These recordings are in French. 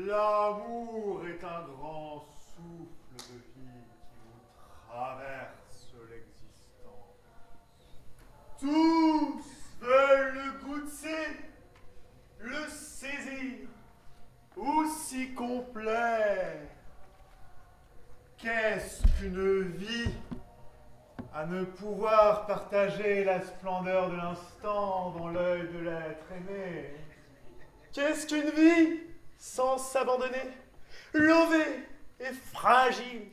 L'amour est un grand souffle de vie qui vous traverse l'existence. Tous veulent le goûter, le saisir, aussi complet. Qu'est-ce qu'une vie à ne pouvoir partager la splendeur de l'instant dans l'œil de l'être aimé? Qu'est-ce qu'une vie sans s'abandonner, levée et fragile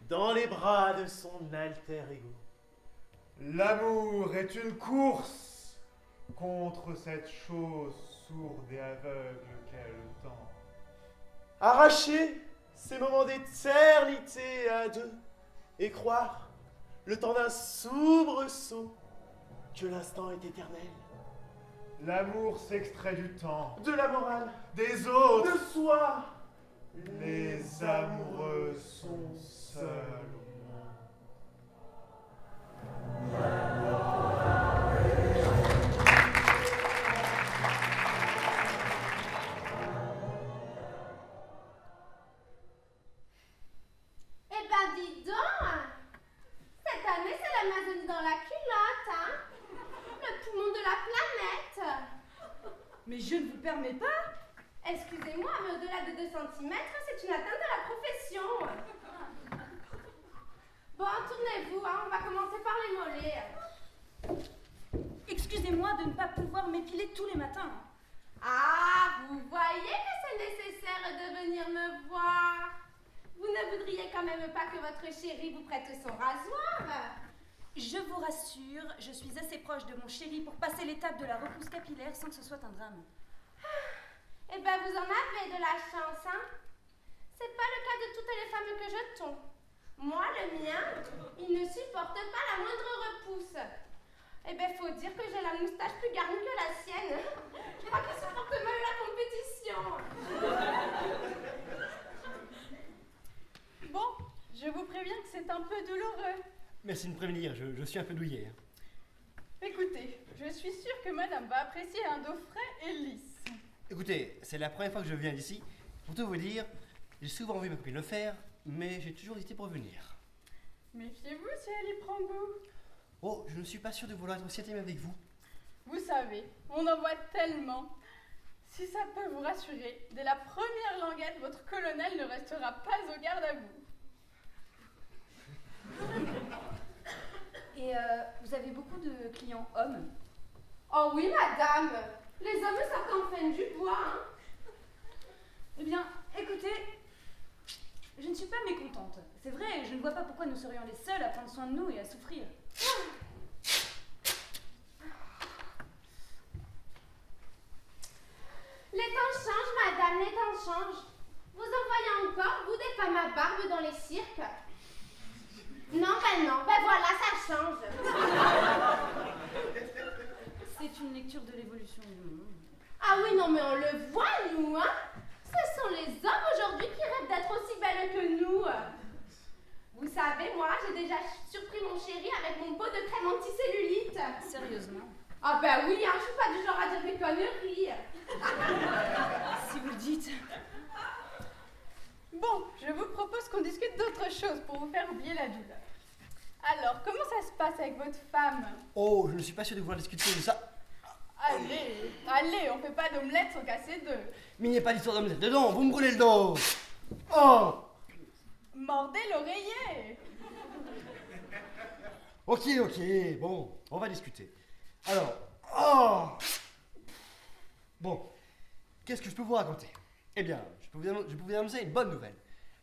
dans les bras de son alter ego? L'amour est une course contre cette chose sourde et aveugle qu'est le temps. Arracher ces moments d'éternité à deux et croire, le temps d'un soubresaut, que l'instant est éternel. L'amour s'extrait du temps, de la morale, des autres, de soi. Les amoureux sont seuls au monde. Eh ben dis donc, cette année c'est l'Amazonie dans la culotte, hein? Le poumon de la planète. Mais je ne vous permets pas. Excusez-moi, mais au-delà de 2 cm, c'est une atteinte à la profession. Bon, tournez-vous, hein, on va commencer par les mollets. Excusez-moi de ne pas pouvoir m'épiler tous les matins. Ah, vous voyez que c'est nécessaire de venir me voir. Vous ne voudriez quand même pas que votre chéri vous prête son rasoir? Je vous rassure, je suis assez proche de mon chéri pour passer l'étape de la repousse capillaire sans que ce soit un drame. Eh ben, vous en avez de la chance, hein? C'est pas le cas de toutes les femmes que je tombe. Moi, le mien, il ne supporte pas la moindre repousse. Eh ben, faut dire que j'ai la moustache plus garnie que la sienne. Je crois qu'il supporte même la compétition. Bon, je vous préviens que c'est un peu douloureux. Merci de me prévenir, je suis un peu douillet. Écoutez, je suis sûre que madame va apprécier un dos frais et lisse. Écoutez, c'est la première fois que je viens d'ici. Pour tout vous dire, j'ai souvent vu ma copine le faire, mais j'ai toujours hésité pour venir. Méfiez-vous si elle y prend goût. Oh, je ne suis pas sûr de vouloir être aussi intime avec vous. Vous savez, on en voit tellement. Si ça peut vous rassurer, dès la première languette, votre colonel ne restera pas au garde à vous. Et vous avez beaucoup de clients hommes? Oh oui, madame. Les hommes sortent en fin du bois, hein. Eh bien, écoutez, je ne suis pas mécontente. C'est vrai, je ne vois pas pourquoi nous serions les seuls à prendre soin de nous et à souffrir. Les temps changent, madame, les temps changent. Vous en voyez encore, vous, des femmes à barbe dans les cirques? Non, ben voilà, ça change. C'est une lecture de l'évolution du monde. Ah oui, non, mais on le voit, nous, hein. Ce sont les hommes aujourd'hui qui rêvent d'être aussi belles que nous. Vous savez, moi, j'ai déjà surpris mon chéri avec mon pot de crème anticellulite. Sérieusement? Ah ben oui, hein, je suis pas du genre à dire des conneries. Si vous le dites. Bon, je vous propose qu'on discute d'autre chose pour vous faire oublier la douleur. Alors, comment ça se passe avec votre femme? Oh, je ne suis pas sûr de vouloir discuter de ça. Allez, on fait pas d'omelette sans casser deux. Mais il n'y a pas d'histoire d'omelette dedans, vous me brûlez le dos. Oh! Mordez l'oreiller. Ok, bon, on va discuter. Alors, oh! Bon, qu'est-ce que je peux vous raconter? Eh bien, je peux vous annoncer une bonne nouvelle.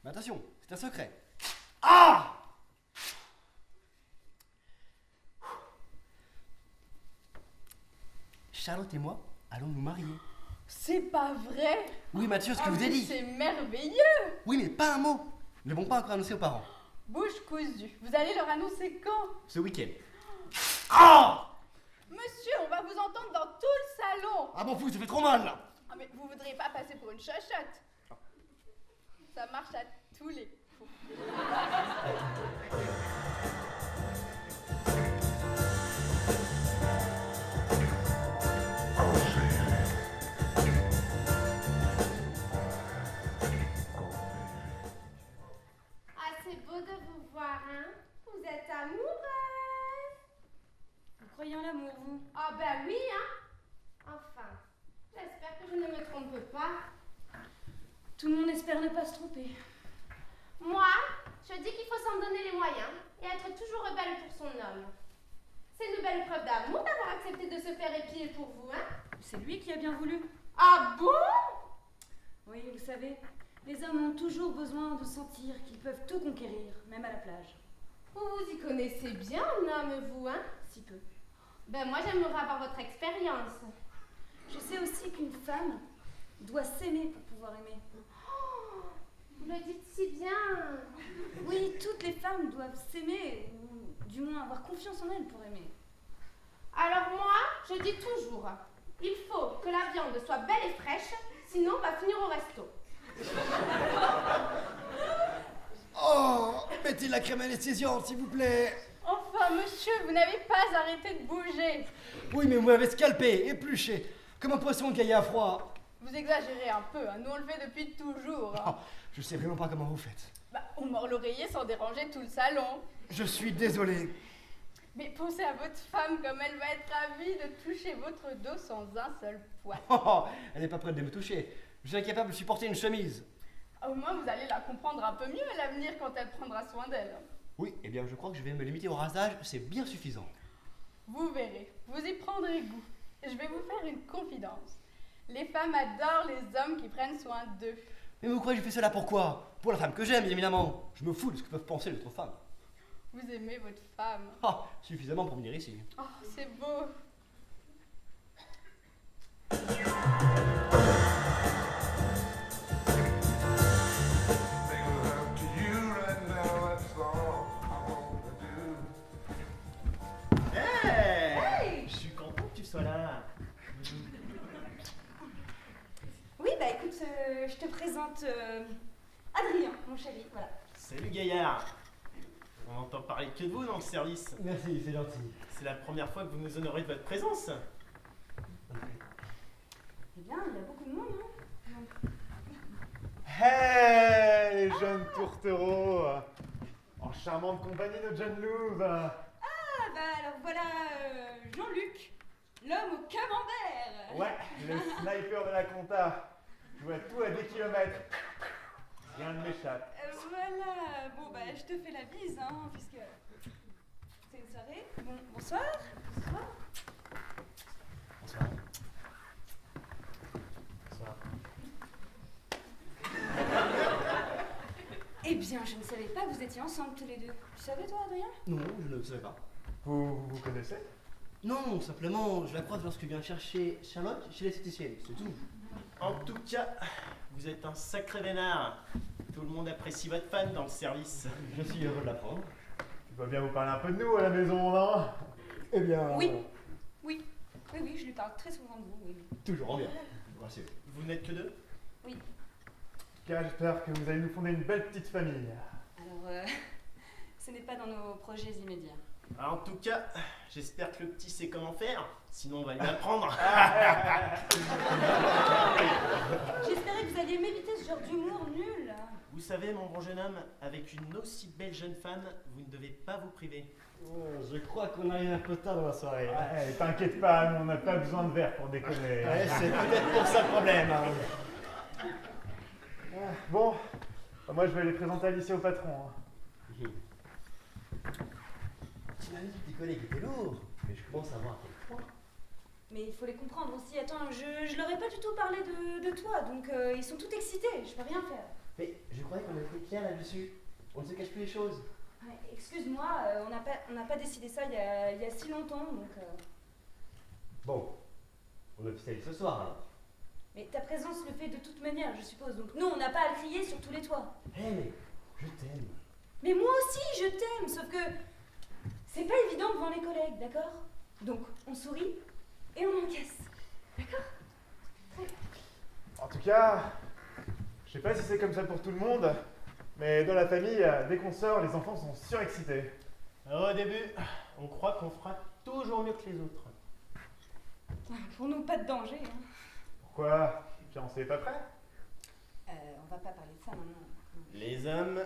Mais attention, c'est un secret. Ah! Charlotte et moi allons nous marier. C'est pas vrai. Oui, Mathieu, ce que je vous ai dit. C'est merveilleux. Oui, mais pas un mot. Nous n'avons pas encore annoncé aux parents. Bouche cousue. Vous allez leur annoncer quand? Ce week-end. Ah! Monsieur, on va vous entendre dans tout le salon. Ah bon fou, ça fait trop mal là. Ah mais vous voudriez pas passer pour une chochotte? Ça marche à tous les coups. vous êtes amoureuse. Vous croyez en l'amour, vous? Ah ben oui, hein. Enfin, j'espère que je ne me trompe pas. Tout le monde espère ne pas se tromper. Moi, je dis qu'il faut s'en donner les moyens et être toujours rebelle pour son homme. C'est une belle preuve d'amour d'avoir accepté de se faire épier pour vous, hein? C'est lui qui a bien voulu. Ah bon? Oui, vous savez, les hommes ont toujours besoin de sentir qu'ils peuvent tout conquérir, même à la plage. Vous vous y connaissez bien en homme, vous, hein? Si peu. Ben moi, j'aimerais avoir votre expérience. Je sais aussi qu'une femme doit s'aimer pour pouvoir aimer. Oh, vous le dites si bien. Oui, toutes les femmes doivent s'aimer, ou du moins avoir confiance en elles pour aimer. Alors moi, je dis toujours, il faut que la viande soit belle et fraîche, sinon on va finir au resto. Oh, mettez de la crème anesthésiante, s'il vous plaît. Enfin, monsieur, vous n'avez pas arrêté de bouger. Oui, mais vous m'avez scalpé, épluché, comme un poisson caillé à froid. Vous exagérez un peu, hein. Nous on le fait depuis toujours. Oh, je sais vraiment pas comment vous faites. Bah, on mord l'oreiller sans déranger tout le salon. Je suis désolé. Mais pensez à votre femme comme elle va être ravie de toucher votre dos sans un seul poil. Oh, elle n'est pas prête de me toucher. Je suis incapable de supporter une chemise. Au moins vous allez la comprendre un peu mieux à l'avenir quand elle prendra soin d'elle. Oui, eh bien je crois que je vais me limiter au rasage, c'est bien suffisant. Vous verrez, vous y prendrez goût. Je vais vous faire une confidence. Les femmes adorent les hommes qui prennent soin d'eux. Mais vous croyez que je fais cela pourquoi? Pour la femme que j'aime, évidemment. Je me fous de ce que peuvent penser les autres femmes. Vous aimez votre femme. Oh, suffisamment pour venir ici. Oh, c'est beau. Hey, je suis content que tu sois là. Oui, bah écoute, je te présente Adrien, mon chéri, voilà. Salut Gaillard. On entend parler que de vous dans le service. Merci, c'est gentil. C'est la première fois que vous nous honorez de votre présence. Eh bien, il y a beaucoup de monde, hein. Hey, les jeunes tourtereaux, en charmante compagnie de John Louve. Ah bah alors voilà Jean-Luc, l'homme au camembert. Ouais, le sniper de la compta. Je vois tout à des kilomètres. Rien ne m'échappe. Voilà, bon bah je te fais la bise, hein, puisque c'est une soirée. Bon, bonsoir. Bonsoir. Bonsoir. Bonsoir. Eh bien, je ne savais pas que vous étiez ensemble tous les deux. Tu savais toi, Adrien? Non, je ne savais pas. Vous connaissez? Non, simplement, je la croise lorsque vient chercher Charlotte chez l'esthéticienne, c'est tout. En tout cas, vous êtes un sacré vénard. Tout le monde apprécie votre fan dans le service. Je suis heureux de l'apprendre. Tu dois bien vous parler un peu de nous à la maison, non? Eh bien... Oui. Oui, je lui parle très souvent de vous, oui. Toujours en bien. Merci. Vous n'êtes que deux? En tout cas, j'espère que vous allez nous fonder une belle petite famille. Alors, ce n'est pas dans nos projets immédiats. Alors, en tout cas, j'espère que le petit sait comment faire. Sinon, on va lui apprendre. J'espérais que vous alliez m'éviter ce genre d'humour nul. Vous savez, mon bon jeune homme, avec une aussi belle jeune femme, vous ne devez pas vous priver. Oh, je crois qu'on arrive un peu tard dans la soirée. Ouais, t'inquiète pas, nous on n'a pas besoin de verre pour déconner. Ouais, c'est peut-être pour ça le problème. Hein. Bon, moi je vais les présenter Alicia au patron. Tu m'as dit que tes collègues étaient lourds, mais je commence à voir à quel point. Mais il faut les comprendre aussi. Attends, je leur ai pas du tout parlé de toi, donc ils sont tout excités, je peux rien faire. Mais je croyais qu'on était clair là-dessus. On ne se cache plus les choses. Ouais, excuse-moi, on n'a pas décidé ça il y a si longtemps, donc... Bon, on officialise ce soir alors. Mais ta présence le fait de toute manière, je suppose, donc nous, on n'a pas à le crier sur tous les toits. Hé, mais je t'aime. Mais moi aussi, je t'aime, sauf que c'est pas évident devant les collègues, d'accord? Donc, on sourit et on encaisse, d'accord? En tout cas, je sais pas si c'est comme ça pour tout le monde, mais dans la famille, dès qu'on sort, les enfants sont surexcités. Alors, au début, on croit qu'on fera toujours mieux que les autres. Pour nous, pas de danger, hein. Pourquoi? Fiancé pas prêt? On va pas parler de ça maintenant. Les hommes,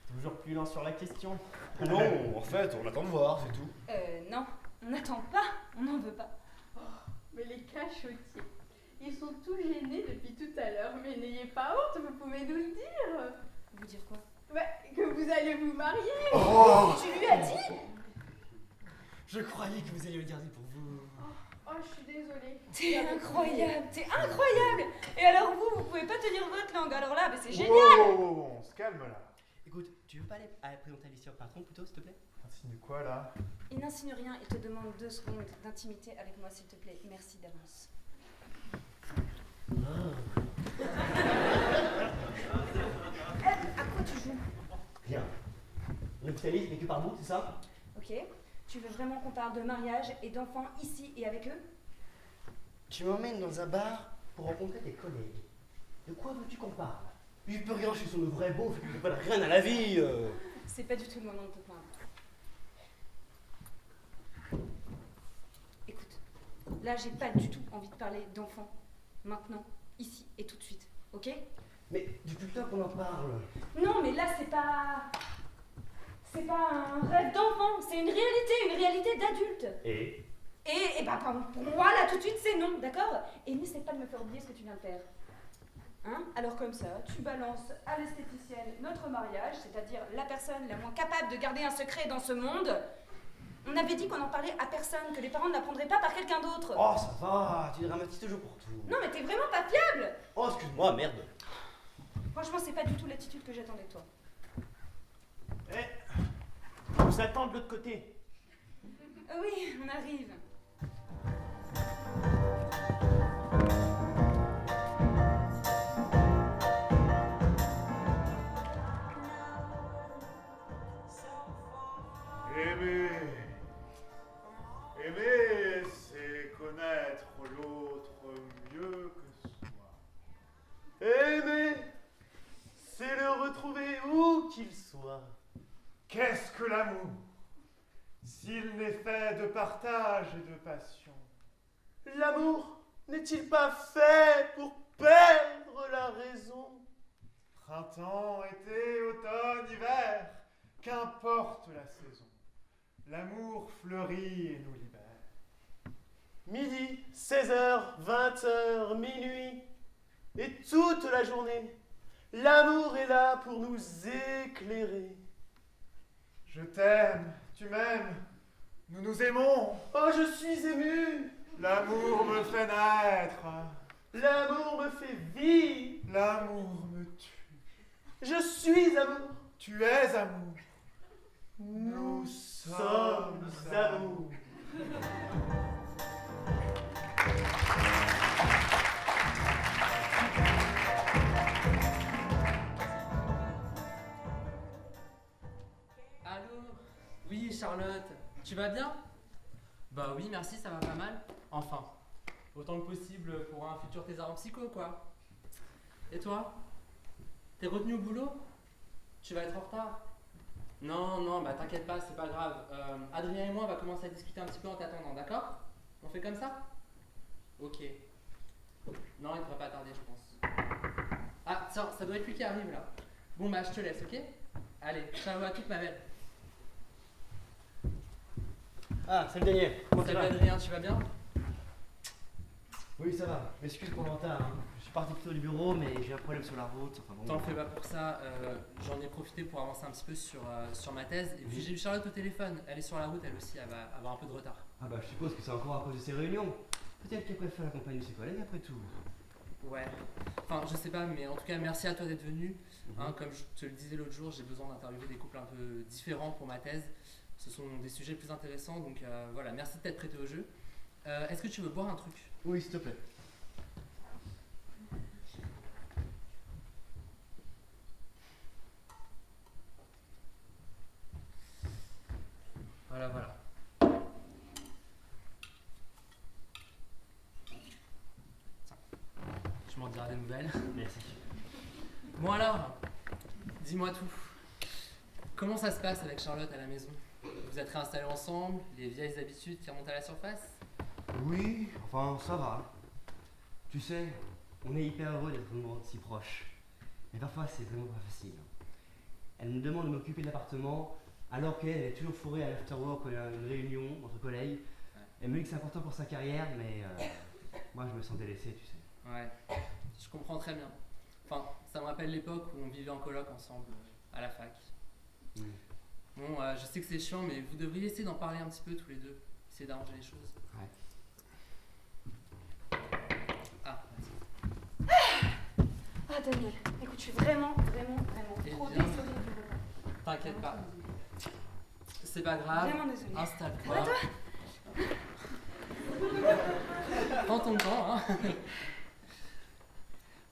Toujours plus lent sur la question. Non, en fait, on attend de voir, c'est tout. Non, on n'attend pas, on n'en veut pas. Mais les cachotiers, ils sont tout gênés depuis tout à l'heure. Mais n'ayez pas honte, vous pouvez nous le dire. Vous dire quoi? Que vous allez vous marier. Oh, Tu lui as dit? je croyais que vous alliez le garder pour vous. Oh, je suis désolée. T'es incroyable, t'es incroyable. Et alors vous pouvez pas tenir votre langue, alors là, mais c'est génial. Oh, on se calme là. Écoute, tu veux pas aller présenter Alicia au patron plutôt, s'il te plaît? Insinue quoi là? Il n'insinue rien, il te demande 2 secondes d'intimité avec moi, s'il te plaît. Merci d'avance. À quoi tu joues? Rien. Le spécialiste n'est que par vous, c'est ça? Ok. Tu veux vraiment qu'on parle de mariage et d'enfants ici et avec eux? Tu m'emmènes dans un bar pour rencontrer tes collègues. De quoi veux-tu qu'on parle? Il peut rien chez son vrai beau, il ne peut rien à la vie. C'est pas du tout le moment de te plaindre. Écoute, là j'ai pas du tout envie de parler d'enfants. Maintenant, ici et tout de suite, ok? Mais depuis le temps qu'on en parle. Non, mais là c'est pas... C'est pas un rêve d'enfant, c'est une réalité d'adulte. Et Et bah pour moi là tout de suite c'est non, d'accord? Et n'essaie pas de me faire oublier ce que tu viens de faire. Hein? Alors comme ça, tu balances à l'esthéticienne notre mariage, c'est-à-dire la personne la moins capable de garder un secret dans ce monde. On avait dit qu'on n'en parlait à personne, que les parents ne l'apprendraient pas par quelqu'un d'autre. oh, ça va, tu dramatises toujours pour tout. Non mais t'es vraiment pas fiable. Oh, excuse-moi, merde. Franchement c'est pas du tout l'attitude que j'attendais de toi. On vous attend de l'autre côté. Oui, on arrive. Aimer, c'est connaître l'autre mieux que soi. Aimer, c'est le retrouver où qu'il soit. Qu'est-ce que l'amour, s'il n'est fait de partage et de passion? L'amour n'est-il pas fait pour perdre la raison? Printemps, été, automne, hiver, qu'importe la saison, l'amour fleurit et nous libère. Midi, 16h, 20h, minuit, et toute la journée, l'amour est là pour nous éclairer. Je t'aime, tu m'aimes, nous nous aimons. Oh, je suis ému, L'amour me fait naître, l'amour me fait vivre, l'amour me tue. je suis amour, Tu es amour, nous sommes amour. Allô? Oui, Charlotte, tu vas bien? Bah oui, merci, ça va pas mal. Enfin, autant que possible pour un futur thésard en psycho, quoi. Et toi? T'es retenu au boulot? Tu vas être en retard? Non, non, bah t'inquiète pas, c'est pas grave. Adrien et moi, on va commencer à discuter un petit peu en t'attendant, d'accord? On fait comme ça? Ok. Non, il devrait pas tarder, je pense. Ah, tiens, ça doit être lui qui arrive là. Bon, bah je te laisse, ok? Allez, ciao à toute ma belle. Ah, salut Daniel. Comment tu Salut vas? Adrien, tu vas bien? Oui, ça va. M'excuse pour le retard. Hein. Je suis parti plutôt du bureau, mais j'ai un problème sur la route. Enfin, bon. T'en fais pas pour ça, j'en ai profité pour avancer un petit peu sur ma thèse. Et puis j'ai eu Charlotte au téléphone, elle est sur la route, elle aussi, elle va avoir un peu de retard. Ah bah, je suppose que c'est encore à cause de ces réunions. Peut-être qu'elle préfère accompagner ses collègues après tout. Ouais, enfin je sais pas, mais en tout cas merci à toi d'être venu. Hein, comme je te le disais l'autre jour, j'ai besoin d'interviewer des couples un peu différents pour ma thèse. Ce sont des sujets plus intéressants, donc voilà, merci de t'être prêté au jeu. Est-ce que tu veux boire un truc? Oui, s'il te plaît. Voilà, voilà. Tiens, je m'en dirai des nouvelles. Merci. Bon alors, dis-moi tout. Comment ça se passe avec Charlotte à la maison? Vous êtes réinstallés ensemble, les vieilles habitudes qui remontent à la surface? Oui, enfin, ça va. Tu sais, on est hyper heureux d'être vraiment si proches. Mais parfois, c'est vraiment pas facile. Elle me demande de m'occuper de l'appartement alors qu'elle est toujours fourrée à l'afterwork quand il y a une réunion entre collègues. Elle me dit que c'est important pour sa carrière, mais moi je me sens délaissé, tu sais. Ouais, je comprends très bien. Enfin, ça me rappelle l'époque où on vivait en coloc ensemble à la fac. Bon, je sais que c'est chiant, mais vous devriez essayer d'en parler un petit peu tous les deux. Essayer d'arranger les choses. Ouais. Ah, Ah, Daniel, écoute, je suis vraiment Eh trop bien. désolée. t'inquiète pas. C'est pas grave. Vraiment désolée. Installe-toi. Prends ton temps, hein.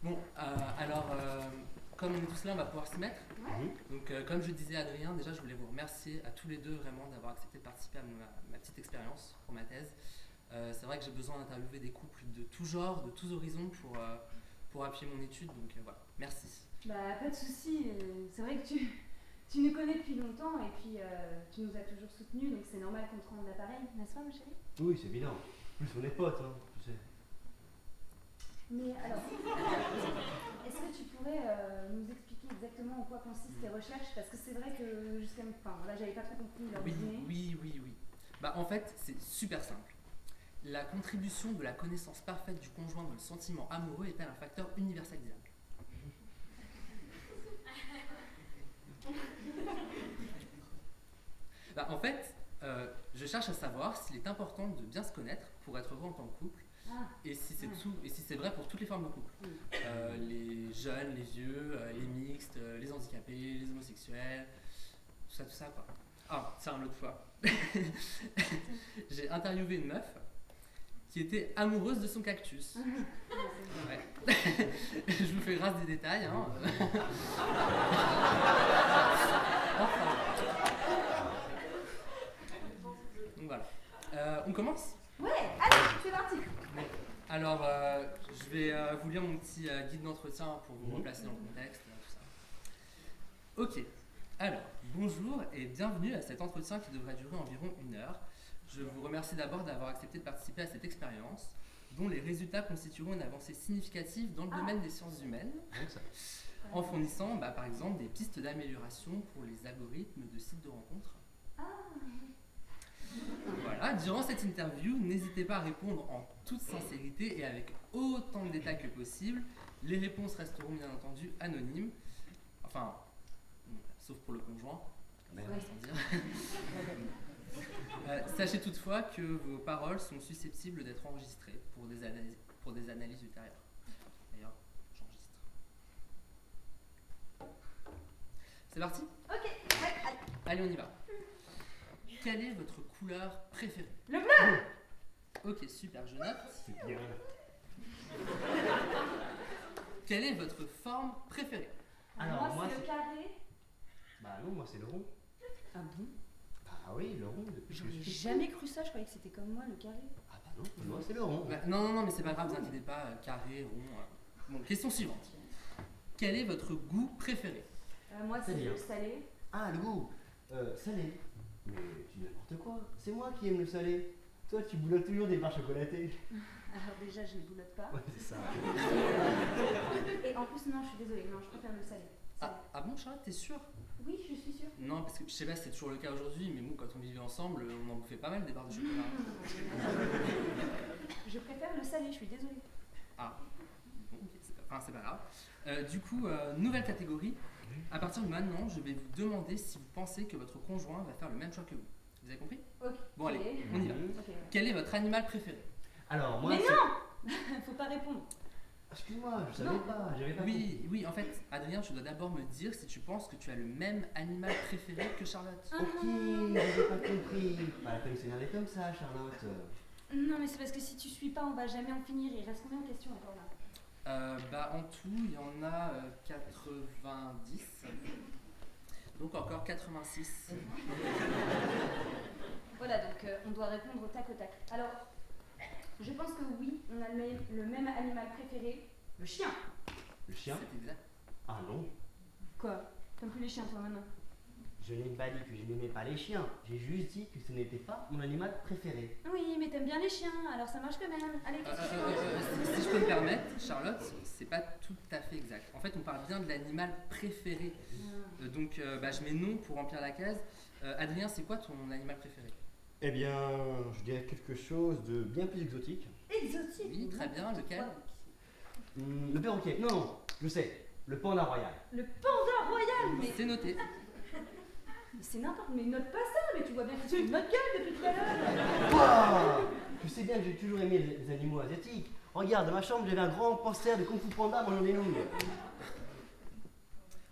Bon, alors, comme on est tous là, on va pouvoir s'y mettre. Donc, comme je disais à Adrien, déjà, je voulais vous remercier à tous les deux vraiment d'avoir accepté de participer à ma petite expérience pour ma thèse. C'est vrai que j'ai besoin d'interviewer des couples de tout genre, de tous horizons pour appuyer mon étude, donc voilà, merci. Bah, pas de soucis. C'est vrai que tu nous connais depuis longtemps et puis tu nous as toujours soutenus, donc c'est normal qu'on te rende l'appareil, n'est-ce pas, ma chérie? Oui, c'est évident. En plus, on est potes, hein, tu sais. Mais alors, est-ce que tu pourrais nous expliquer exactement en quoi consistent tes recherches? Parce que c'est vrai que jusqu'à... Enfin, là, j'avais pas trop compris leur dîner. Oui. Bah, en fait, c'est super simple. La contribution de la connaissance parfaite du conjoint dans le sentiment amoureux est-elle un facteur universalisable? Bah, en fait, je cherche à savoir s'il est important de bien se connaître pour être heureux en tant que couple, et si c'est vrai pour toutes les formes de couple. Les jeunes, les vieux, les mixtes, les handicapés, les homosexuels, tout ça quoi. Ah, tiens, l'autre fois, j'ai interviewé une meuf qui était amoureuse de son cactus. Ouais. Je vous fais grâce des détails, hein. Enfin. Donc voilà. On commence? Ouais, allez, c'est parti. Bon. Alors, je vais vous lire mon petit guide d'entretien pour vous replacer dans le contexte, tout ça. Ok. Alors, bonjour et bienvenue à cet entretien qui devrait durer environ 1 heure. Je vous remercie d'abord d'avoir accepté de participer à cette expérience, dont les résultats constitueront une avancée significative dans le domaine des sciences humaines, en fournissant par exemple des pistes d'amélioration pour les algorithmes de sites de rencontres. Voilà, durant cette interview, n'hésitez pas à répondre en toute sincérité et avec autant de détails que possible. Les réponses resteront bien entendu anonymes, enfin, sauf pour le conjoint, sans dire. Sachez toutefois que vos paroles sont susceptibles d'être enregistrées pour des analyses ultérieures. D'ailleurs, j'enregistre. C'est parti? Ok, ouais, allez. Allez, on y va. Quelle est votre couleur préférée? Le bleu. Ok, super, je note. C'est bien. Quelle est votre forme préférée? Alors, moi, c'est le carré. Bah non, moi c'est le rond. Ah bon? Ah oui, le rond, depuis que je J'aurais suis... jamais cru ça, je croyais que c'était comme moi, le carré. Ah bah non, pour moi c'est le rond. Non, mais c'est pas grave, vous inquiétez pas, carré, rond. Bon, question suivante. Quel est votre goût préféré? Moi, c'est C'est-à-dire le salé. Ah, le goût salé. Mais tu dis n'importe quoi, c'est moi qui aime le salé. Toi, tu boulottes toujours des barres chocolatées. Alors déjà, je ne boulotte pas. Ouais, c'est ça. Et en plus, non, je suis désolée, non, je préfère le salé. Ah bon, Charlotte, t'es sûre? Oui, je suis sûre. Non, parce que je sais pas si c'est toujours le cas aujourd'hui, mais bon, quand on vivait ensemble, on en bouffait pas mal des barres de chocolat. Je préfère le salé, je suis désolée. Ah, bon, ok, c'est pas grave. Du coup, nouvelle catégorie. À partir de maintenant, je vais vous demander si vous pensez que votre conjoint va faire le même choix que vous. Vous avez compris? Ok. Bon, allez, on y va. Ok. Quel est votre animal préféré? Alors, moi, Mais c'est... non. Faut pas répondre. Excuse-moi, je savais pas, j'avais pas compris. Oui, en fait, Adrien, tu dois d'abord me dire si tu penses que tu as le même animal préféré que Charlotte. Ok, j'avais pas compris. Pas la peine de s'énerver comme ça, Charlotte. Non, mais c'est parce que si tu suis pas, on va jamais en finir. Il reste combien de questions encore là? En tout, il y en a 90. Donc encore 86. Voilà, donc on doit répondre au tac au tac. Alors, je pense que oui, on a le même animal préféré, le chien. Le chien? C'est exact. Ah non. Quoi? T'aimes plus les chiens toi maintenant? Je n'ai pas dit que je n'aimais pas les chiens. J'ai juste dit que ce n'était pas mon animal préféré. Oui, mais t'aimes bien les chiens, alors ça marche quand même. Allez, qu'est-ce que tu penses? Si je peux me permettre, Charlotte, c'est pas tout à fait exact. En fait, on parle bien de l'animal préféré. Donc, je mets non pour remplir la case. Adrien, c'est quoi ton animal préféré? Eh bien, je dirais quelque chose de bien plus exotique. Exotique. Oui, très bien, lequel? Le perroquet. Non, non, je sais. Le panda royal. Le panda royal, mais C'est noté. c'est n'importe, mais note pas ça, mais tu vois bien que c'est une notre gueule depuis tout à l'heure. Waouh! Tu sais bien que j'ai toujours aimé les animaux asiatiques. Regarde, dans ma chambre, j'avais un grand poster de Kung Fu Panda mangeant des nouilles.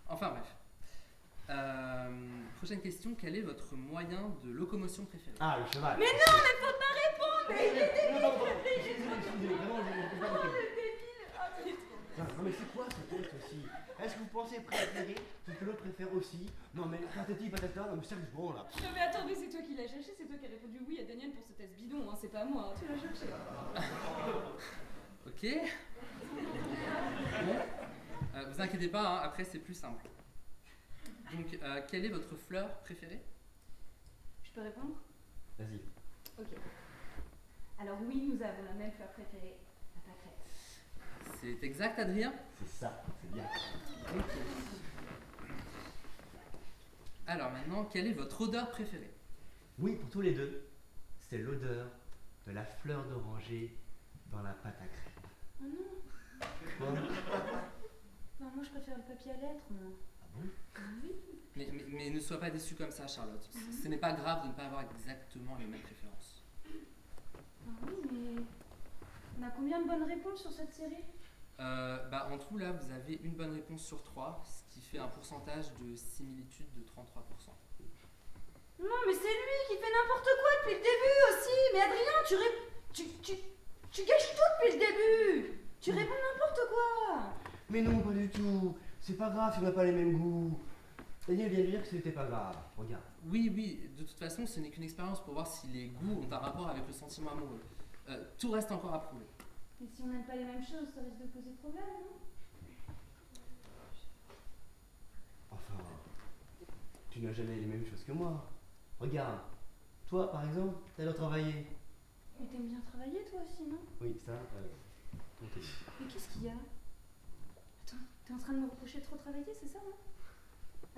Enfin bref. Prochaine question, quel est votre moyen de locomotion préféré? Ah, le cheval. Mais non, mais faut pas répondre, mais il est débile. Non, excusez, vraiment, je Oh, le débile. Ah, mais- Non, mais c'est quoi ce test aussi? Est-ce que vous pensez préférer ce que l'autre préfère aussi? Non, mais patati patata, non, mais sérieusement là. Non mais attends, mais c'est toi qui l'as cherché, c'est toi qui as répondu oui à Daniel pour ce test bidon, hein, c'est pas moi, hein, tu l'as cherché. Ok. Bon. Vous inquiétez pas, hein, après c'est plus simple. Donc, quelle est votre fleur préférée? Je peux répondre? Vas-y. Ok. Alors oui, nous avons la même fleur préférée, la pâquerette. C'est exact, Adrien? C'est ça, c'est bien. Alors maintenant, quelle est votre odeur préférée? Oui, pour tous les deux, c'est l'odeur de la fleur d'oranger dans la pâte à crêpes. Oh non. Quoi? Non, moi je préfère le papier à lettres, moi. Ah bon? Oui. Mais ne sois pas déçue comme ça, Charlotte. Ce n'est pas grave de ne pas avoir exactement les mêmes préférences. Ah oui, mais on a combien de bonnes réponses sur cette série? En tout, là, vous avez une bonne réponse sur 3, ce qui fait un pourcentage de similitude de 33%. Non, mais c'est lui qui fait n'importe quoi depuis le début aussi. Mais Adrien, tu gâches tout depuis le début. Tu réponds n'importe quoi. Mais non, pas du tout. C'est pas grave si on n'a pas les mêmes goûts. Daniel vient de dire que c'était pas grave. Regarde. Oui, de toute façon, ce n'est qu'une expérience pour voir si les goûts ont un rapport avec le sentiment amoureux. Tout reste encore à prouver. Et si on n'aime pas les mêmes choses, ça risque de poser problème, non? Enfin, tu n'as jamais les mêmes choses que moi. Regarde. Toi, par exemple, t'adores travailler. Mais t'aimes bien travailler, toi aussi, non? Oui, ça, ok. Mais qu'est-ce qu'il y a? Attends, t'es en train de me reprocher de trop travailler, c'est ça, non?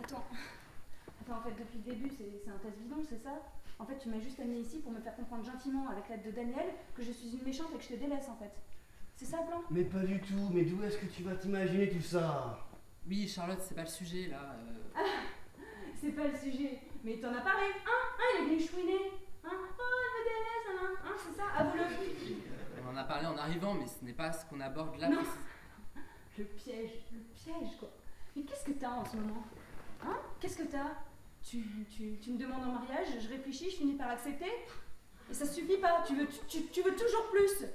Attends, en fait, depuis le début, c'est un test bidon, c'est ça? En fait, tu m'as juste amené ici pour me faire comprendre gentiment, avec l'aide de Daniel, que je suis une méchante et que je te délaisse, en fait. C'est ça, Blanc? Mais pas du tout. Mais d'où est-ce que tu vas t'imaginer tout ça? Oui, Charlotte, c'est pas le sujet, là. C'est pas le sujet. Mais t'en as parlé, il est venu chouiner. Oh, elle me délaisse, hein, c'est ça? Avoue-le. On en a parlé en arrivant, mais ce n'est pas ce qu'on aborde là. Non. Le piège, quoi. Mais qu'est-ce que t'as en ce moment? Hein? Qu'est-ce que t'as? Tu me demandes en mariage, je réfléchis, je finis par accepter? Et ça suffit pas, tu veux toujours plus.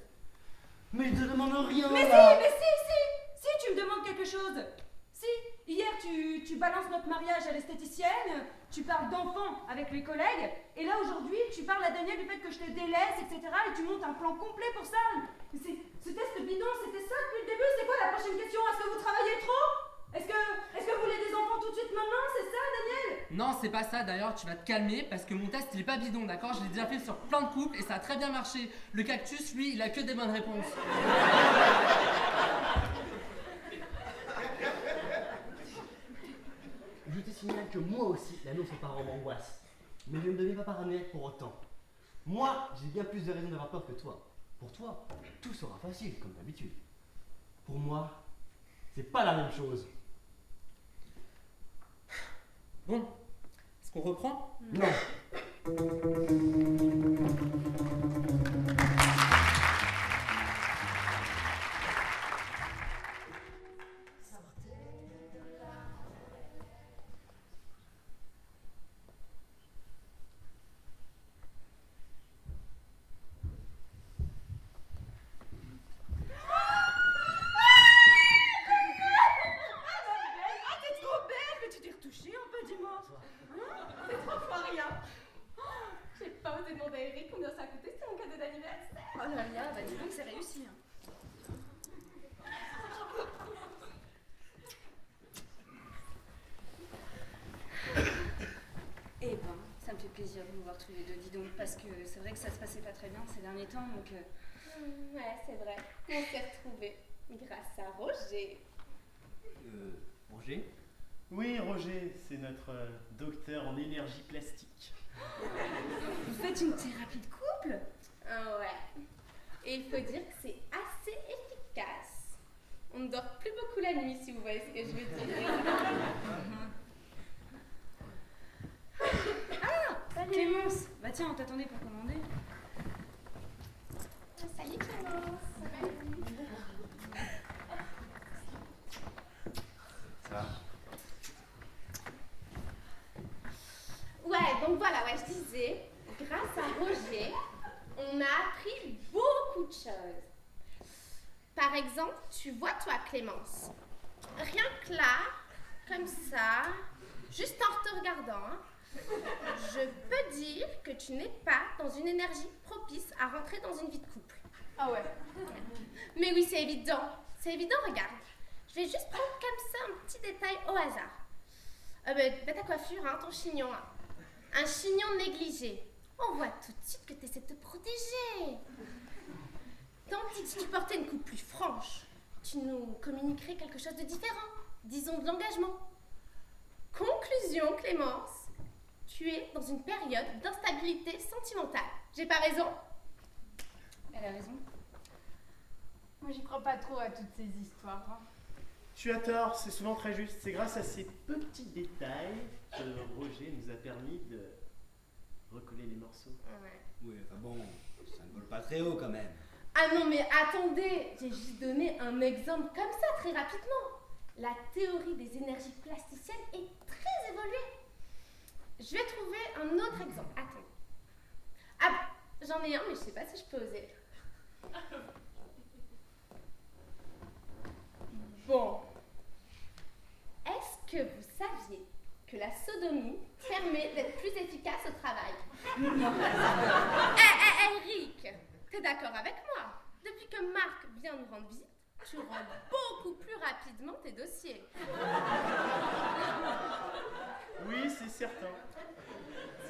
Mais je te demande rien. Mais là. si, tu me demandes quelque chose. Si, hier tu balances notre mariage à l'esthéticienne, tu parles d'enfants avec les collègues, et là aujourd'hui tu parles à Daniel du fait que je te délaisse, etc. Et tu montes un plan complet pour ça. Ce test bidon, c'était ça depuis le début. C'est quoi la prochaine question? Est-ce que vous travaillez trop? Est-ce que vous voulez des enfants tout de suite maintenant? C'est ça, Daniel? Non, c'est pas ça. D'ailleurs, tu vas te calmer parce que mon test, il est pas bidon, d'accord? Je l'ai déjà fait sur plein de couples et ça a très bien marché. Le cactus, lui, il a que des bonnes réponses. Je te signale que moi aussi, l'annonce aux parents m'angoisse. Mais je ne deviens pas paranoïaque pour autant. Moi, j'ai bien plus de raisons d'avoir peur que toi. Pour toi, tout sera facile, comme d'habitude. Pour moi, c'est pas la même chose. Bon, est-ce qu'on reprend? Non. T'es trop belle, mais tu t'es retouchée un peu, dis-moi. C'est trois fois rien. J'ai pas osé demander à Eric combien ça a coûté, c'était mon cadeau d'anniversaire. Oh là là, bah dis donc c'est réussi. Hein. parce que c'est vrai que ça se passait pas très bien ces derniers temps, donc... Ouais, c'est vrai. On s'est retrouvés grâce à Roger. Roger? Oui, Roger, c'est notre docteur en énergie plastique. Vous faites une thérapie de couple? Ah ouais. Et il faut dire que c'est assez efficace. On ne dort plus beaucoup la nuit, si vous voyez ce que je veux dire. Salut Clémence! Bah tiens, on t'attendait pour commander. Salut Clémence. Ça. Ouais, donc voilà, ouais, je disais, grâce à Roger, on a appris beaucoup de choses. Par exemple, tu vois toi Clémence, rien que là, comme ça, juste en te regardant, hein, je peux dire que tu n'es pas dans une énergie propice à rentrer dans une vie de couple. Ah ouais. Mais oui, c'est évident, regarde. Je vais juste prendre comme ça un petit détail au hasard. Ta coiffure, hein, ton chignon. Hein. Un chignon négligé. On voit tout de suite que tu essaies de te protéger. Tandis que si tu portais une coupe plus franche, tu nous communiquerais quelque chose de différent. Disons de l'engagement. Conclusion, Clémence. Tu es dans une période d'instabilité sentimentale. J'ai pas raison? Elle a raison. Moi, j'y crois pas trop à toutes ces histoires. Hein. Tu as tort, c'est souvent très juste. C'est grâce à ces petits détails que Roger nous a permis de recoller les morceaux. Ouais. Oui, enfin bon, ça ne vole pas très haut quand même. Ah non, mais attendez, j'ai juste donné un exemple comme ça, très rapidement. La théorie des énergies plasticiennes est très évoluée. Je vais trouver un autre exemple. Attends. Ah, j'en ai un, mais je sais pas si je peux oser. Bon. Est-ce que vous saviez que la sodomie permet d'être plus efficace au travail? Eric, t'es d'accord avec moi? Depuis que Marc vient nous rendre visite, tu rends beaucoup plus rapidement tes dossiers. Oui, c'est certain.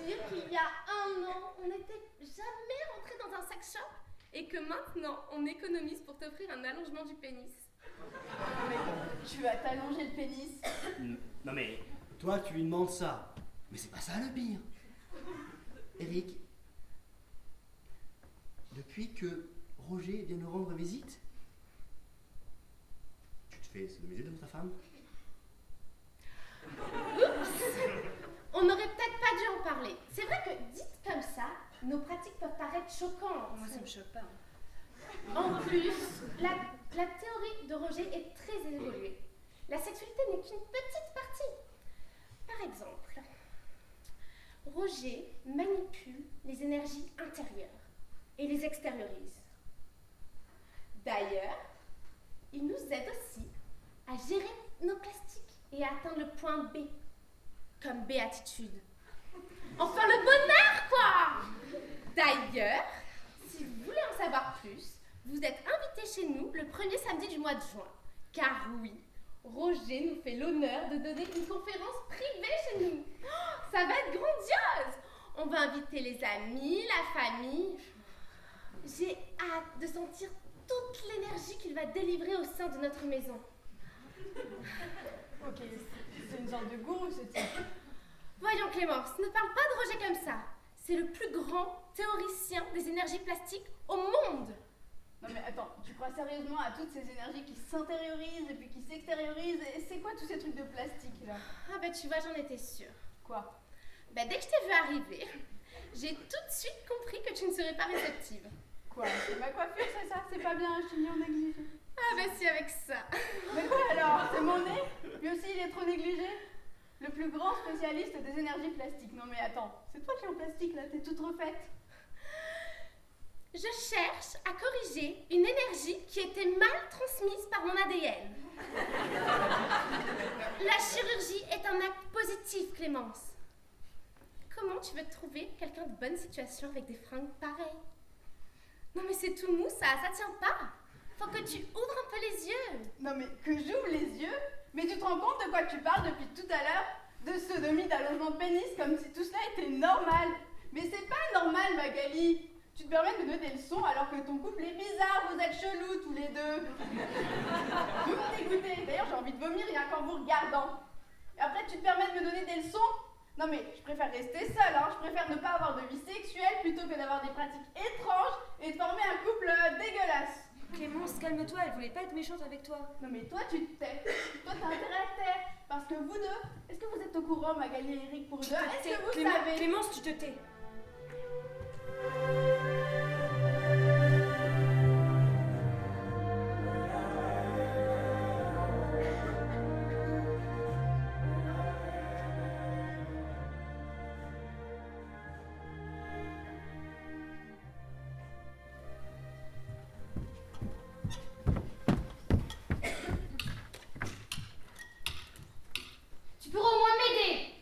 Dire qu'il y a un an, on n'était jamais rentré dans un sex shop et que maintenant, on économise pour t'offrir un allongement du pénis. Tu vas t'allonger le pénis. Non mais, toi tu lui demandes ça. Mais c'est pas ça le pire. Eric, depuis que Roger vient nous rendre visite, tu te fais sodomiser devant ta femme? On n'aurait peut-être pas dû en parler. C'est vrai que, dites comme ça, nos pratiques peuvent paraître choquantes. Moi, ça me choque pas. En plus, la théorie de Roger est très évoluée. La sexualité n'est qu'une petite partie. Par exemple, Roger manipule les énergies intérieures et les extériorise. D'ailleurs, il nous aide aussi à gérer nos plastiques et à atteindre le point B, comme béatitude. Enfin, le bonheur, quoi! D'ailleurs, si vous voulez en savoir plus, vous êtes invités chez nous le premier samedi du mois de juin. Car oui, Roger nous fait l'honneur de donner une conférence privée chez nous. Oh, ça va être grandiose! On va inviter les amis, la famille. J'ai hâte de sentir toute l'énergie qu'il va délivrer au sein de notre maison. Ok, c'est une sorte de gourou ce type. Voyons Clémence, ne parle pas de Roger comme ça. C'est le plus grand théoricien des énergies plastiques au monde. Non mais attends, tu crois sérieusement à toutes ces énergies qui s'intériorisent et puis qui s'extériorisent? Et c'est quoi tous ces trucs de plastique là? Ah bah tu vois, j'en étais sûre. Quoi? Bah dès que je t'ai vu arriver, j'ai tout de suite compris que tu ne serais pas réceptive. Quoi? C'est ma coiffure, c'est ça? C'est pas bien un chignon négligé? Ah bah si, avec ça. Mais quoi alors? C'est mon nez? Lui aussi il est trop négligé? Le plus grand spécialiste des énergies plastiques. Non mais attends, c'est toi qui es en plastique là, t'es toute refaite. Je cherche à corriger une énergie qui était mal transmise par mon ADN. La chirurgie est un acte positif, Clémence. Comment tu veux trouver quelqu'un de bonne situation avec des fringues pareilles? Non mais c'est tout mou ça tient pas. Faut que tu ouvres un peu les yeux. Non mais que j'ouvre les yeux? Mais tu te rends compte de quoi tu parles depuis tout à l'heure? De sodomie, d'allongement de pénis, comme si tout cela était normal. Mais c'est pas normal, Magali. Tu te permets de me donner des leçons alors que ton couple est bizarre, vous êtes chelous tous les deux. Vous me dégoûtez. D'ailleurs, j'ai envie de vomir rien qu'en vous regardant. Et après, tu te permets de me donner des leçons? Non mais, je préfère rester seule, hein. Je préfère ne pas avoir de vie sexuelle plutôt que d'avoir des pratiques étranges et de former un couple dégueulasse. Clémence, calme-toi, elle voulait pas être méchante avec toi. Non mais toi, tu te tais. Toi, t'as intérêt à te taire. Parce que vous deux, est-ce que vous êtes au courant, Magali et Eric, pour eux deux? Est-ce que vous savez? Clémence, tu te tais. Tu pourras au moins m'aider.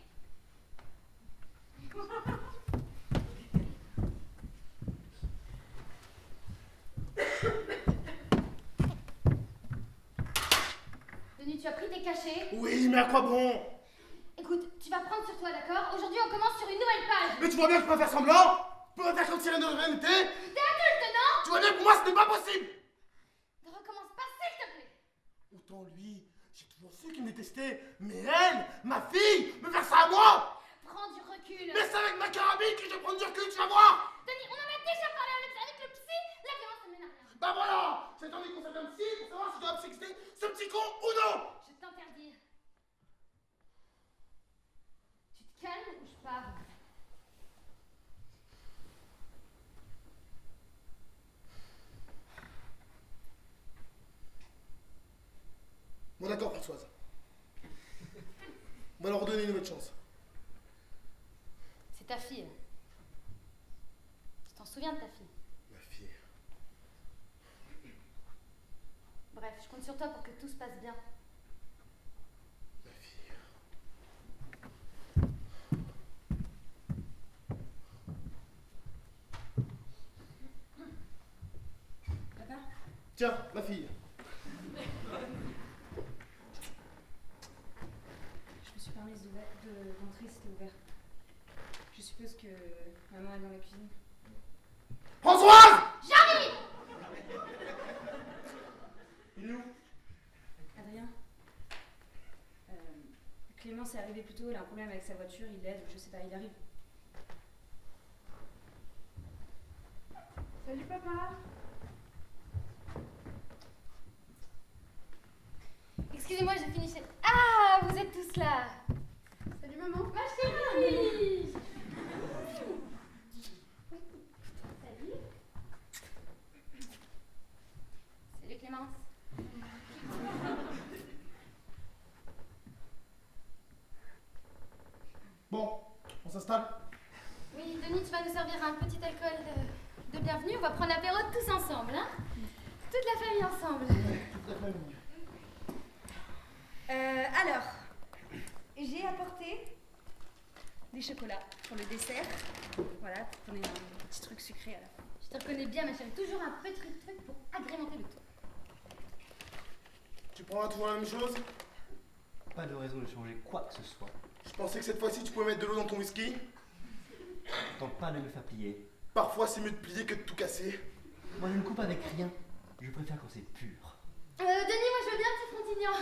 Denis, tu as pris tes cachets. Oui, mais à quoi bon? Écoute, tu vas prendre sur toi, d'accord? Aujourd'hui, on commence sur une nouvelle page. Mais tu vois bien que je peux faire semblant? Je peux faire comme si rien de rien n'était? T'es adulte, non? Tu vois bien que pour moi ce n'est pas possible! Ne recommence pas, s'il te plaît. Autant lui, j'ai toujours su qu'il me détestait, mais elle, ma fille, me faire ça à moi! Prends du recul. Mais c'est avec ma carabine que je vais prendre du recul, tu vas voir! Denis, on en a déjà parlé avec le psy. La violence, ça mène à rien. Bah voilà! J'ai envie qu'on s'appelle un psy pour savoir si je dois psychister ce petit con ou non! Je t'interdis. Tu te calmes ou je pars? Bon d'accord, Françoise. On va leur redonner une autre chance. C'est ta fille. Tu t'en souviens de ta fille? Ma fille. Bref, je compte sur toi pour que tout se passe bien. Ma fille. Papa? Tiens, ma fille. Je me suis permise d'entrer, c'était ouvert. Je suppose que maman est dans la cuisine. Françoise! J'arrive! Il est où? Adrien? Clémence est arrivée plus tôt, elle a un problème avec sa voiture, il l'aide, je sais pas, il arrive. Salut, papa. Excusez-moi, je finis. Ah, vous êtes tous là. Salut, maman. Ma chérie. Salut. Salut Clémence. Bon, on s'installe? Oui, Denis, tu vas nous servir un petit alcool de bienvenue. On va prendre l'apéro tous ensemble, hein? Toute la famille ensemble. Toute la famille. Alors, j'ai apporté des chocolats pour le dessert. Voilà, pour qu'on ait un petit truc sucré à la fin. Je te reconnais bien, ma chérie. Toujours un petit truc pour agrémenter le tout. Tu prendras toujours la même chose? Pas de raison de changer quoi que ce soit. Je pensais que cette fois-ci tu pouvais mettre de l'eau dans ton whisky. Tente pas de me faire plier. Parfois c'est mieux de plier que de tout casser. Moi je ne coupe avec rien. Je préfère quand c'est pur. Denis, moi je veux bien un petit frontignan.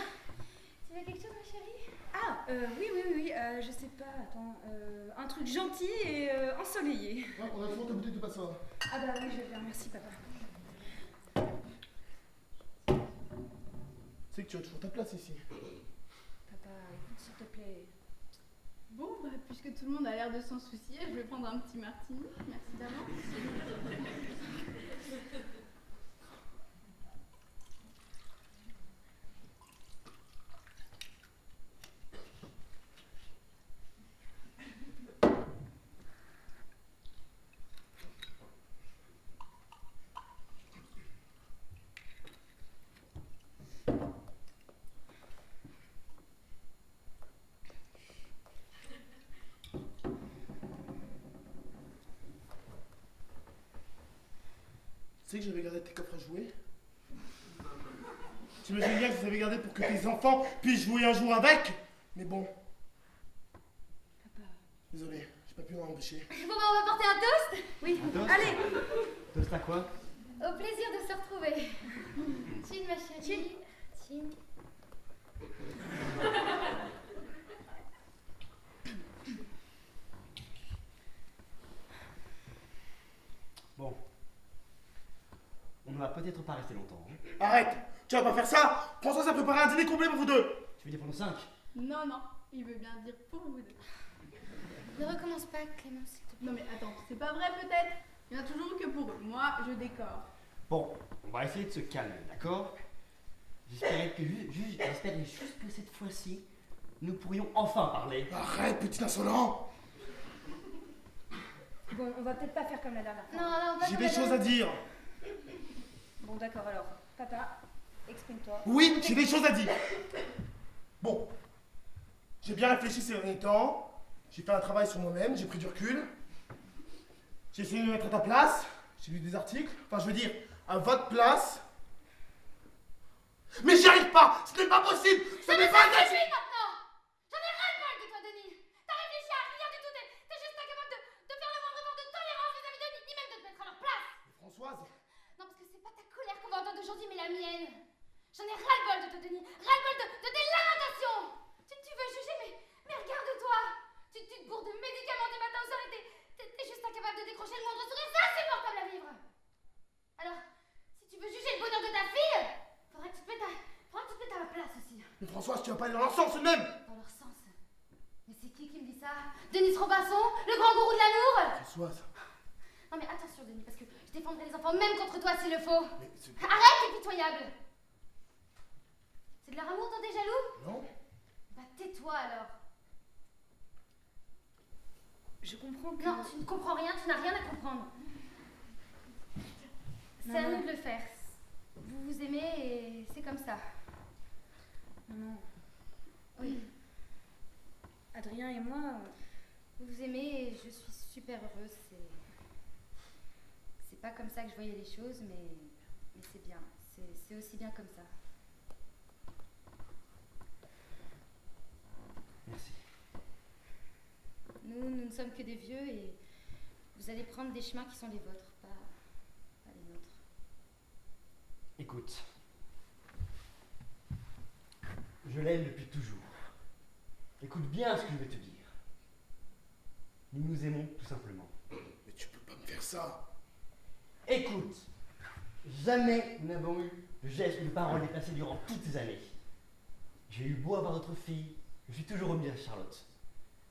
Tu veux quelque chose, ma chérie? Ah, oui, je sais pas, attends, un truc gentil et ensoleillé. Ouais, on a toujours ta bouteille de passeur. Ah bah oui, je vais bien, merci papa. Tu sais que tu as toujours ta place ici. Papa, écoute, s'il te plaît. Bon, bah, puisque tout le monde a l'air de s'en soucier, je vais prendre un petit martini. Merci d'avance. Tu sais que j'avais gardé tes coffres à jouer? T'imagines bien que je les avais gardés pour que tes enfants puissent jouer un jour avec? Mais bon, Papa. désolé, j'ai pas pu moi embêché. Bon, bah, on va porter un toast. Oui, Un toast allez. Toast à quoi? Au plaisir de se retrouver. Chin, ma chérie. Chin. Bon. On ne va peut-être pas rester longtemps. Hein. Arrête! Tu vas pas faire ça! Françoise a préparé un dîner complet pour vous deux! Tu veux dire pendant 5? Non, non, il veut bien dire pour vous deux. Ne recommence pas, Clément, s'il te plaît. Non mais attends, c'est pas vrai peut-être? Il y en a toujours que pour eux. Moi, je décore. Bon, on va essayer de se calmer, d'accord? J'espérais juste que cette fois-ci, nous pourrions enfin parler. Arrête, petit insolent! Bon, on va peut-être pas faire comme la dernière fois. Non, non, pas J'ai comme des la choses à dire! Bon, d'accord, alors. Papa, exprime-toi. Oui, j'ai des choses à dire! Bon, j'ai bien réfléchi ces derniers temps, j'ai fait un travail sur moi-même, j'ai pris du recul, j'ai essayé de me mettre à ta place, j'ai lu des articles, enfin je veux dire, à votre place. Mais j'y arrive pas! Ce n'est pas possible! Ce n'est pas Je possible! suis maintenant. J'en ai ras-le-bol de toi, Denis. T'as réfléchi à rien du tout. T'es juste incapable de faire le moindre effort de tolérance vis-à-vis de ni même de te mettre à leur place. Françoise, Non, parce que c'est pas ta colère qu'on va entendre aujourd'hui, mais la mienne. J'en ai ras-le-bol de toi, Denis. Ras-le-bol de tes lamentations. Tu veux juger, mais regarde-toi. Tu te bourres de médicaments du matin au soir et t'es juste incapable de décrocher le moindre sourire. C'est insupportable à vivre. Alors, si tu veux juger le bonheur de ta fille, faudrait que tu te mettes à ma place aussi. mais Françoise, tu vas pas aller dans leur sens tout de même! Dans leur sens. Mais c'est qui me dit ça? Denis Robinson, le grand gourou de l'amour? Françoise, Non mais attention, Denis, parce que je défendrai les enfants même contre toi s'il le faut. mais c'est... Arrête, t'es pitoyable. C'est de leur amour dont t'es jaloux? Non? Bah tais-toi alors. Je comprends que... Non, tu ne comprends rien, tu n'as rien à comprendre. C'est à Maman. nous de le faire. Vous vous aimez et c'est comme ça. Maman, Oui. Adrien et moi... Vous vous aimez et je suis super heureuse. C'est pas comme ça que je voyais les choses, mais c'est bien. C'est aussi bien comme ça. Merci. Nous ne sommes que des vieux et vous allez prendre des chemins qui sont les vôtres, pas les nôtres. Écoute. Je l'aime depuis toujours. Écoute bien ce que je vais te dire. Nous nous aimons tout simplement. Mais tu peux pas me faire ça! Écoute, jamais nous n'avons eu de gestes ou de paroles déplacées durant toutes ces années. J'ai eu beau avoir d'autres filles, je suis toujours remis à Charlotte.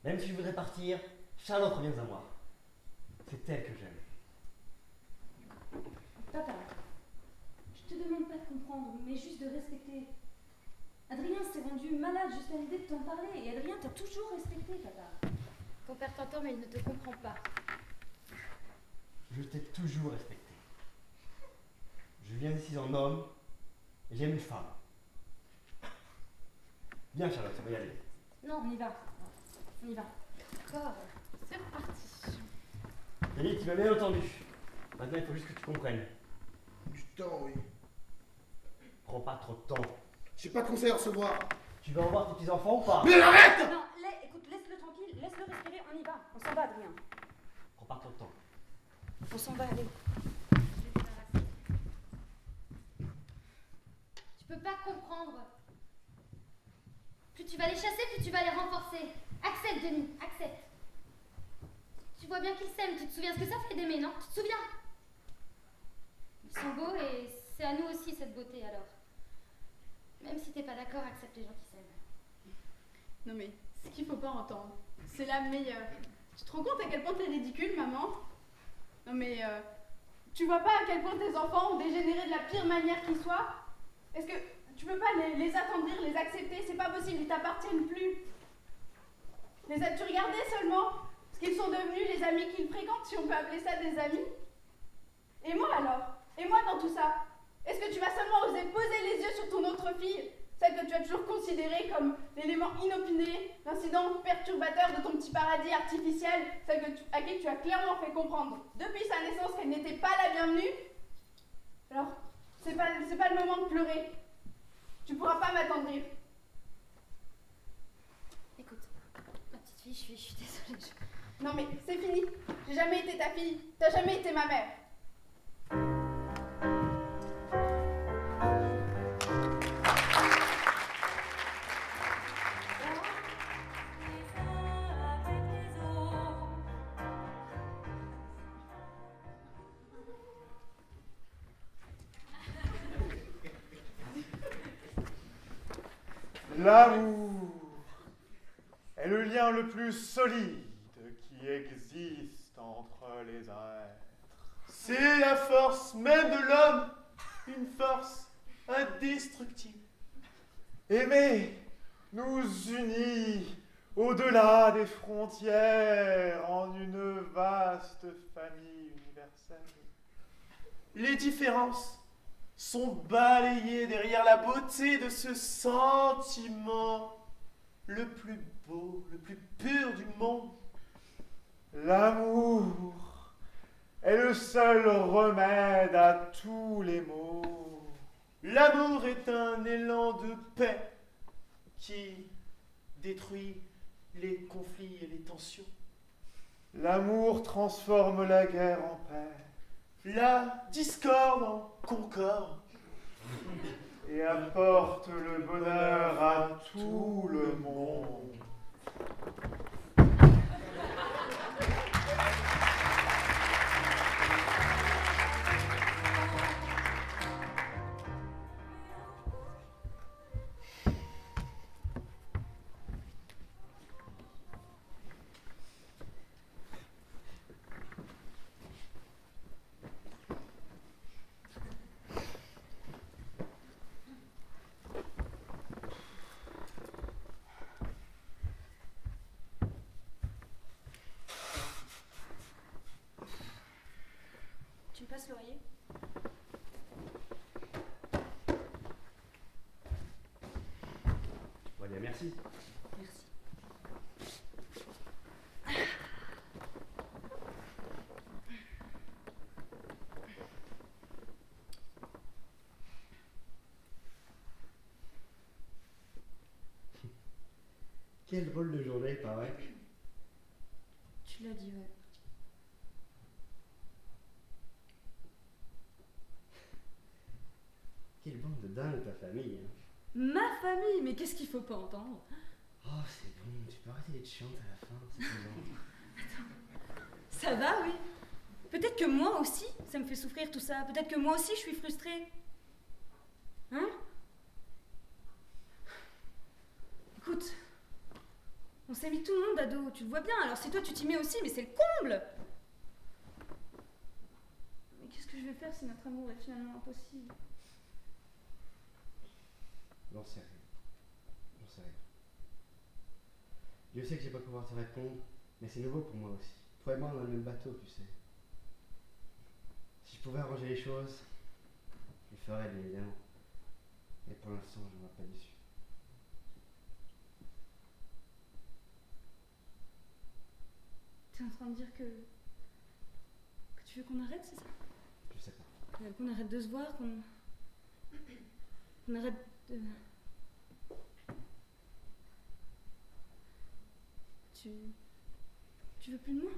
Même si je voudrais partir, Charlotte revient à moi. C'est elle que j'aime. Papa, je te demande pas de comprendre, mais juste de respecter. Adrien s'est rendu malade juste à l'idée de t'en parler, et Adrien t'a toujours respecté, papa. Ton père t'entend, mais il ne te comprend pas. Je t'ai toujours respecté. Je viens ici en homme et j'aime une femme. Viens Charlotte, on va y aller. Non, On y va. On y va. d'accord. C'est reparti. Denis, tu m'as bien entendu. Maintenant, il faut juste que tu comprennes. Du temps, oui. Prends pas trop de temps. J'ai pas de conseil à recevoir. Tu vas revoir tes petits-enfants ou pas? Mais arrête! Non, écoute, laisse-le tranquille, laisse-le respirer, on y va. On s'en va, Adrien. Prends pas trop de temps. On s'en va, allez. Tu peux pas comprendre. Plus tu vas les chasser, plus tu vas les renforcer. Accepte, Denis, accepte. Tu vois bien qu'ils s'aiment, tu te souviens ce que ça fait d'aimer, non? Tu te souviens? Ils sont beaux et c'est à nous aussi cette beauté alors. Même si t'es pas d'accord, accepte les gens qui s'aiment. Non mais, ce qu'il faut pas entendre, c'est la meilleure. Tu te rends compte à quel point t'es ridicule, maman? Non mais, tu vois pas à quel point tes enfants ont dégénéré de la pire manière qui soit? Est-ce que tu peux pas les attendrir, les accepter? C'est pas possible, ils t'appartiennent plus. Les as-tu regardés seulement? Ce qu'ils sont devenus, les amis qu'ils fréquentent, si on peut appeler ça des amis? Et moi alors? Et moi dans tout ça? Est-ce que tu vas seulement oser poser les yeux sur ton autre fille? Celle que tu as toujours considérée comme l'élément inopiné, l'incident perturbateur de ton petit paradis artificiel, celle à qui tu as clairement fait comprendre depuis sa naissance qu'elle n'était pas la bienvenue? Alors, c'est pas le moment de pleurer. Tu pourras pas m'attendrir. Écoute, ma petite fille, je suis désolée. Non mais c'est fini. J'ai jamais été ta fille. T'as jamais été ma mère. L'amour est le lien le plus solide qui existe entre les êtres. C'est la force même de l'homme, une force indestructible. Aimer nous unit au-delà des frontières en une vaste famille universelle. Les différences sont balayées derrière la beauté de ce sentiment le plus beau, le plus pur du monde. L'amour est le seul remède à tous les maux. L'amour est un élan de paix qui détruit les conflits et les tensions. L'amour transforme la guerre en paix, la discorde en concorde, et apporte le bonheur à tout le monde. Tu me passes l'oreiller? Bon, bien, merci. Merci. Quelle drôle de journée, pareil. Tu l'as dit, ouais. Quelle bande de dingue ta famille. Hein. Ma famille, mais qu'est-ce qu'il faut pas entendre? Oh, c'est bon, tu peux arrêter d'être chiante à la fin, c'est bon. Ça va, oui. Peut-être que moi aussi, ça me fait souffrir tout ça. Peut-être que moi aussi, je suis frustrée. Hein? Écoute, on s'est mis tout le monde à dos, tu le vois bien. Alors si toi tu t'y mets aussi, mais c'est le comble. Mais qu'est-ce que je vais faire si notre amour est finalement impossible? J'en sais rien. J'en sais rien. Je sais que je vais pas pouvoir te répondre, mais c'est nouveau pour moi aussi. Toi et moi, on a le même bateau, tu sais. Si je pouvais arranger les choses, je le ferais, bien évidemment. Mais pour l'instant, je ne vois pas d'issue. T'es en train de dire que tu veux qu'on arrête, c'est ça? Je sais pas. Qu'on arrête de se voir, qu'on arrête de... Tu veux plus de moi?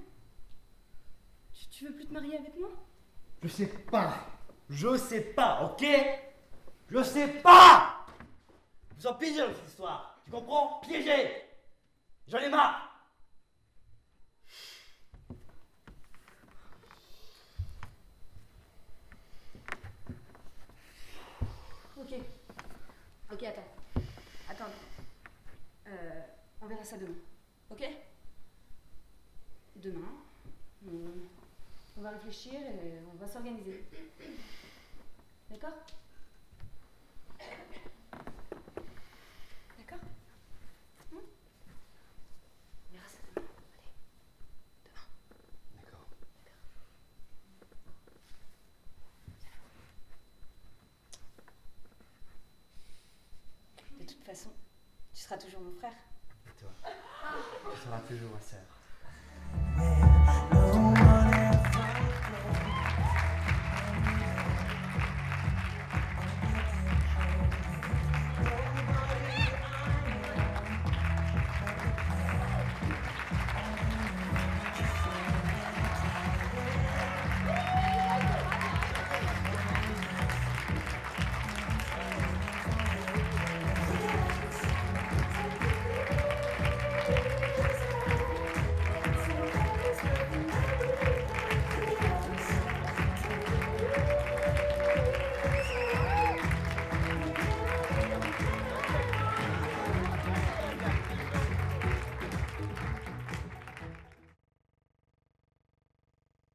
Tu veux plus te marier avec moi? Je sais pas. Je sais pas, ok? Je sais pas. Vous en piégez dans cette histoire. Tu comprends? Piégé. J'en ai marre. Ok, attends. On verra ça demain, ok? Demain, on va réfléchir et on va s'organiser. D'accord? D'accord? On verra ça demain. Allez, demain. D'accord. De toute façon, tu seras toujours mon frère. Et toi? Tu seras toujours ma sœur.